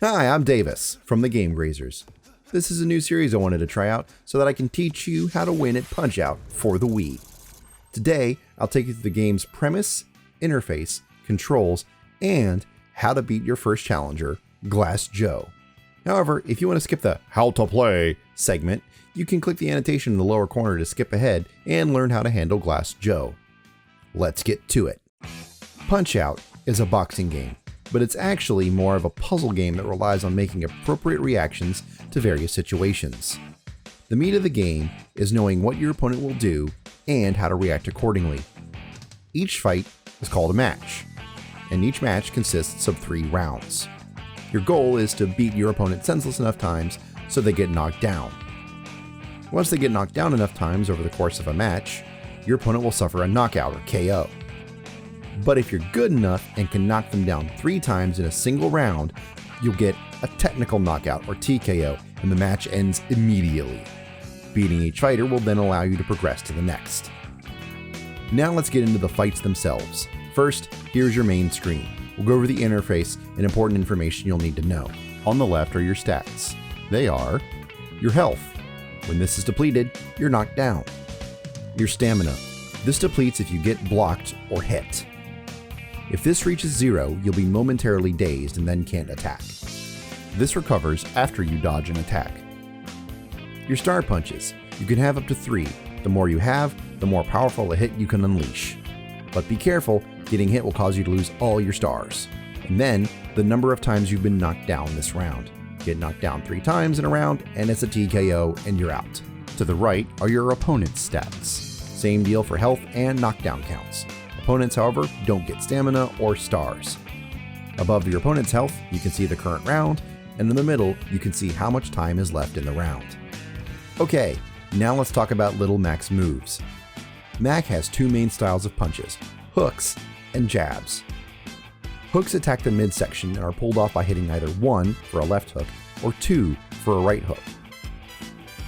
Hi, I'm Davis from the Game Grazers. This is a new series I wanted to try out so that I can teach you how to win at Punch-Out for the Wii. Today, I'll take you through the game's premise, interface, controls, and how to beat your first challenger, Glass Joe. However, if you want to skip the How to Play segment, you can click the annotation in the lower corner to skip ahead and learn how to handle Glass Joe. Let's get to it. Punch-Out is a boxing game, but it's actually more of a puzzle game that relies on making appropriate reactions to various situations. The meat of the game is knowing what your opponent will do and how to react accordingly. Each fight is called a match, and each match consists of 3 rounds. Your goal is to beat your opponent senseless enough times so they get knocked down. Once they get knocked down enough times over the course of a match, your opponent will suffer a knockout or KO. But if you're good enough and can knock them down 3 times in a single round, you'll get a technical knockout or TKO, and the match ends immediately. Beating each fighter will then allow you to progress to the next. Now let's get into the fights themselves. First, here's your main screen. We'll go over the interface and important information you'll need to know. On the left are your stats. They are your health. When this is depleted, you're knocked down. Your stamina. This depletes if you get blocked or hit. If this reaches 0, you'll be momentarily dazed and then can't attack. This recovers after you dodge an attack. Your star punches. You can have up to 3. The more you have, the more powerful a hit you can unleash. But be careful, getting hit will cause you to lose all your stars. And then, the number of times you've been knocked down this round. Get knocked down 3 times in a round, and it's a TKO and you're out. To the right are your opponent's stats. Same deal for health and knockdown counts. Opponents, however, don't get stamina or stars. Above your opponent's health, you can see the current round, and in the middle, you can see how much time is left in the round. Okay, now let's talk about Little Mac's moves. Mac has 2 main styles of punches, hooks and jabs. Hooks attack the midsection and are pulled off by hitting either 1 for a left hook or 2 for a right hook.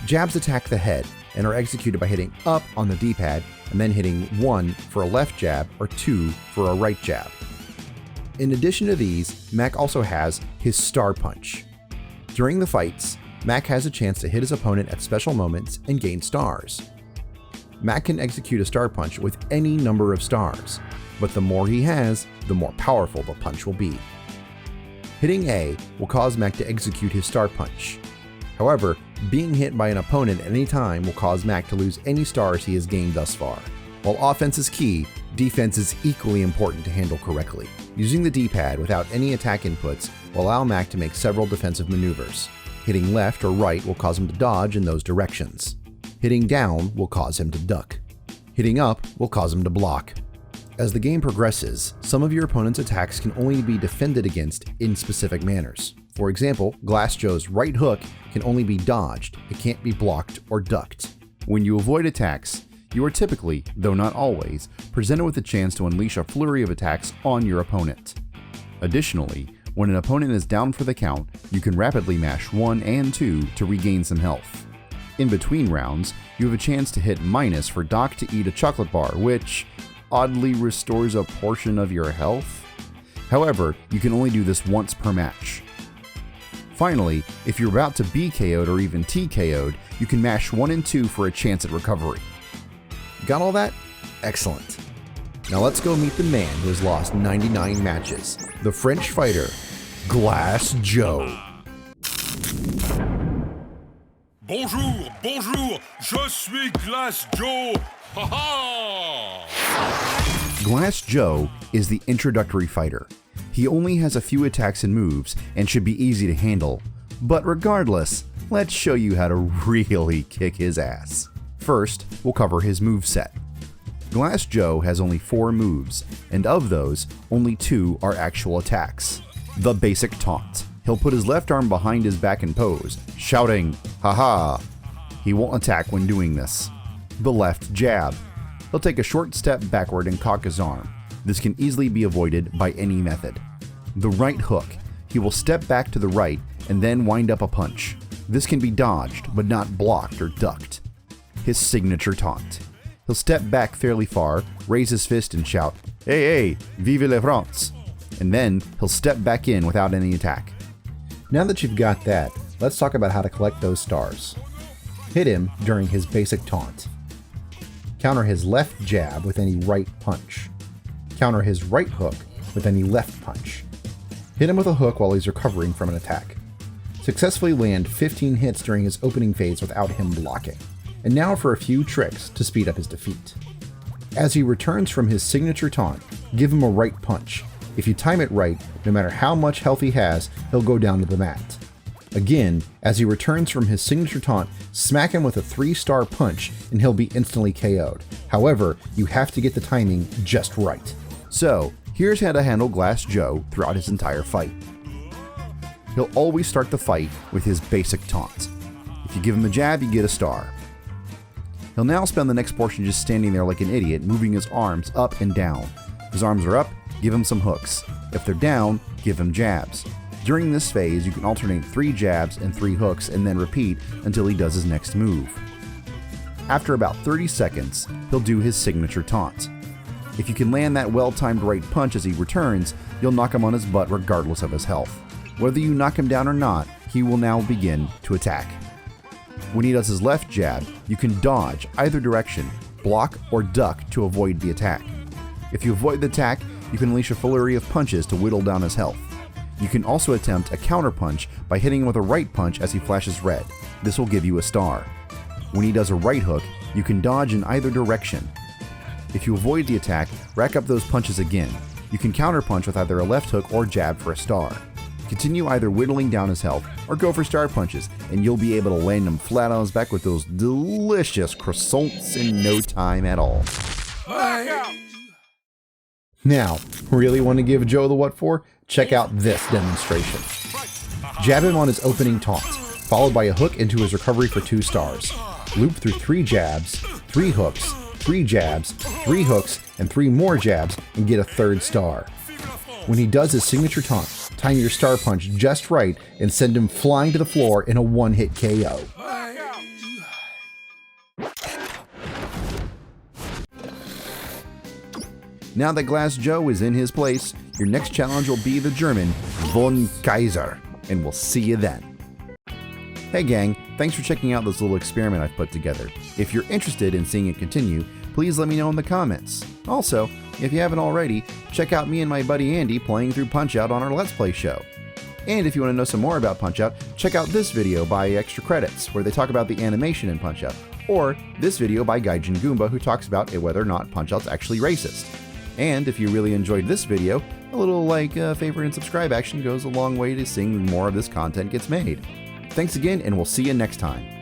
Jabs attack the head and are executed by hitting up on the D-pad and then hitting 1 for a left jab or 2 for a right jab. In addition to these, Mac also has his Star Punch. During the fights, Mac has a chance to hit his opponent at special moments and gain stars. Mac can execute a Star Punch with any number of stars, but the more he has, the more powerful the punch will be. Hitting A will cause Mac to execute his Star Punch. However, being hit by an opponent at any time will cause Mac to lose any stars he has gained thus far. While offense is key, defense is equally important to handle correctly. Using the D-pad without any attack inputs will allow Mac to make several defensive maneuvers. Hitting left or right will cause him to dodge in those directions. Hitting down will cause him to duck. Hitting up will cause him to block. As the game progresses, some of your opponent's attacks can only be defended against in specific manners. For example, Glass Joe's right hook can only be dodged, it can't be blocked or ducked. When you avoid attacks, you are typically, though not always, presented with a chance to unleash a flurry of attacks on your opponent. Additionally, when an opponent is down for the count, you can rapidly mash 1 and 2 to regain some health. In between rounds, you have a chance to hit minus for Doc to eat a chocolate bar, which oddly restores a portion of your health. However, you can only do this once per match. Finally, if you're about to be KO'd or even TKO'd, you can mash 1 and 2 for a chance at recovery. Got all that? Excellent. Now let's go meet the man who has lost 99 matches, the French fighter, Glass Joe. Bonjour, bonjour, je suis Glass Joe. Ha ha! Glass Joe is the introductory fighter. He only has a few attacks and moves and should be easy to handle. But regardless, let's show you how to really kick his ass. First, we'll cover his moveset. Glass Joe has only 4 moves, and of those, only 2 are actual attacks. The basic taunt. He'll put his left arm behind his back and pose, shouting, "Ha-ha!" He won't attack when doing this. The left jab. He'll take a short step backward and cock his arm. This can easily be avoided by any method. The right hook. He will step back to the right and then wind up a punch. This can be dodged, but not blocked or ducked. His signature taunt. He'll step back fairly far, raise his fist and shout, "Hey, hey, vive la France!" And then he'll step back in without any attack. Now that you've got that, let's talk about how to collect those stars. Hit him during his basic taunt. Counter his left jab with any right punch. Counter his right hook with any left punch. Hit him with a hook while he's recovering from an attack. Successfully land 15 hits during his opening phase without him blocking. And now for a few tricks to speed up his defeat. As he returns from his signature taunt, give him a right punch. If you time it right, no matter how much health he has, he'll go down to the mat. Again, as he returns from his signature taunt, smack him with a 3-star punch and he'll be instantly KO'd. However, you have to get the timing just right. So, here's how to handle Glass Joe throughout his entire fight. He'll always start the fight with his basic taunts. If you give him a jab, you get a star. He'll now spend the next portion just standing there like an idiot, moving his arms up and down. If his arms are up, give him some hooks. If they're down, give him jabs. During this phase, you can alternate 3 jabs and 3 hooks and then repeat until he does his next move. After about 30 seconds, he'll do his signature taunt. If you can land that well-timed right punch as he returns, you'll knock him on his butt regardless of his health. Whether you knock him down or not, he will now begin to attack. When he does his left jab, you can dodge either direction, block or duck to avoid the attack. If you avoid the attack, you can unleash a flurry of punches to whittle down his health. You can also attempt a counter punch by hitting him with a right punch as he flashes red. This will give you a star. When he does a right hook, you can dodge in either direction. If you avoid the attack, rack up those punches again. You can counter punch with either a left hook or jab for a star. Continue either whittling down his health or go for star punches, and you'll be able to land him flat on his back with those delicious croissants in no time at all. Now, really want to give Joe the what for? Check out this demonstration. Jab him on his opening taunt, followed by a hook into his recovery for 2 stars. Loop through 3 jabs, 3 hooks, 3 jabs, 3 hooks, and 3 more jabs, and get a 3rd star. When he does his signature taunt, time your star punch just right and send him flying to the floor in a 1-hit KO. Now that Glass Joe is in his place, your next challenge will be the German Von Kaiser, and we'll see you then. Hey gang, thanks for checking out this little experiment I've put together. If you're interested in seeing it continue, please let me know in the comments. Also, if you haven't already, check out me and my buddy Andy playing through Punch-Out on our Let's Play show. And if you want to know some more about Punch-Out, check out this video by Extra Credits, where they talk about the animation in Punch-Out, or this video by Gaijin Goomba, who talks about whether or not Punch-Out's actually racist. And if you really enjoyed this video, a little favorite and subscribe action goes a long way to seeing more of this content gets made. Thanks again, and we'll see you next time.